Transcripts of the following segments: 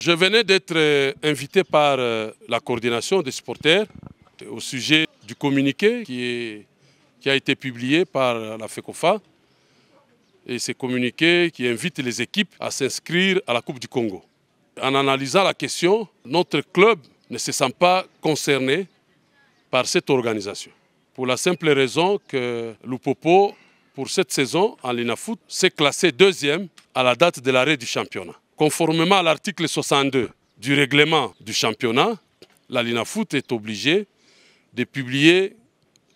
Je venais d'être invité par la coordination des supporters au sujet du communiqué qui a été publié par la FECOFA. Et ce communiqué qui invite les équipes à s'inscrire à la Coupe du Congo. En analysant la question, notre club ne se sent pas concerné par cette organisation. Pour la simple raison que Lupopo, pour cette saison en Linafoot, s'est classé deuxième à la date de l'arrêt du championnat. Conformément à l'article 62 du règlement du championnat, la Linafoot est obligée de publier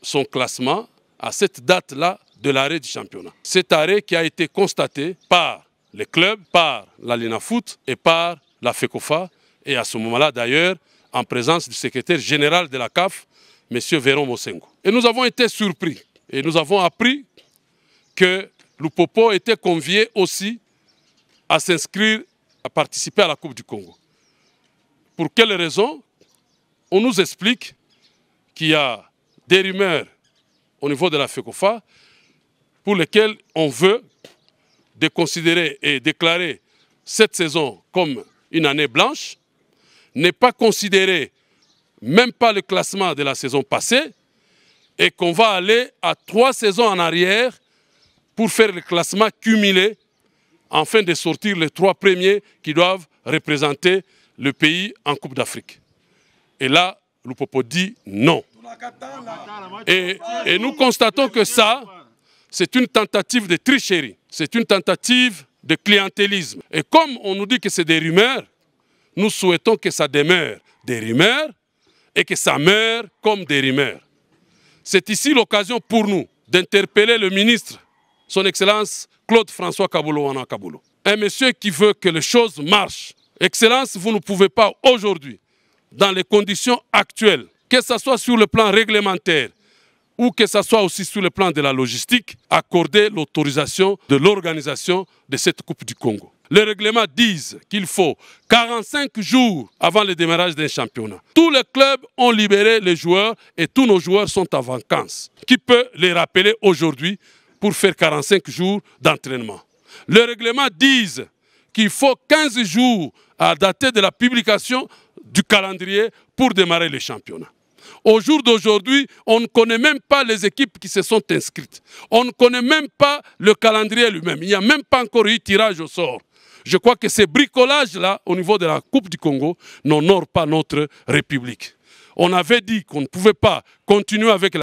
son classement à cette date-là de l'arrêt du championnat. Cet arrêt qui a été constaté par les clubs, par la Linafoot et par la FECOFA, et à ce moment-là d'ailleurs en présence du secrétaire général de la CAF, M. Véron Mosengo. Et nous avons été surpris et nous avons appris que Lupopo était convié aussi à s'inscrire, à participer à la Coupe du Congo. Pour quelle raison? On nous explique qu'il y a des rumeurs au niveau de la FECOFA pour lesquelles on veut considérer et déclarer cette saison comme une année blanche, ne pas considérer même pas le classement de la saison passée et qu'on va aller à 3 saisons en arrière pour faire le classement cumulé afin de sortir les 3 premiers qui doivent représenter le pays en Coupe d'Afrique. Et là, Lupopo dit non. Et nous constatons que ça, c'est une tentative de tricherie, c'est une tentative de clientélisme. Et comme on nous dit que c'est des rumeurs, nous souhaitons que ça demeure des rumeurs et que ça meure comme des rumeurs. C'est ici l'occasion pour nous d'interpeller le ministre, son Excellence Claude-François Kaboulo-Wana Kaboulo. Un monsieur qui veut que les choses marchent. Excellence, vous ne pouvez pas aujourd'hui, dans les conditions actuelles, que ce soit sur le plan réglementaire ou que ce soit aussi sur le plan de la logistique, accorder l'autorisation de l'organisation de cette Coupe du Congo. Les règlements disent qu'il faut 45 jours avant le démarrage d'un championnat. Tous les clubs ont libéré les joueurs et tous nos joueurs sont en vacances. Qui peut les rappeler aujourd'hui pour faire 45 jours d'entraînement? Les règlements disent qu'il faut 15 jours à dater de la publication du calendrier pour démarrer le championnat. Au jour d'aujourd'hui, on ne connaît même pas les équipes qui se sont inscrites. On ne connaît même pas le calendrier lui-même. Il n'y a même pas encore eu tirage au sort. Je crois que ces bricolages-là, au niveau de la Coupe du Congo, n'honorent pas notre République. On avait dit qu'on ne pouvait pas continuer avec la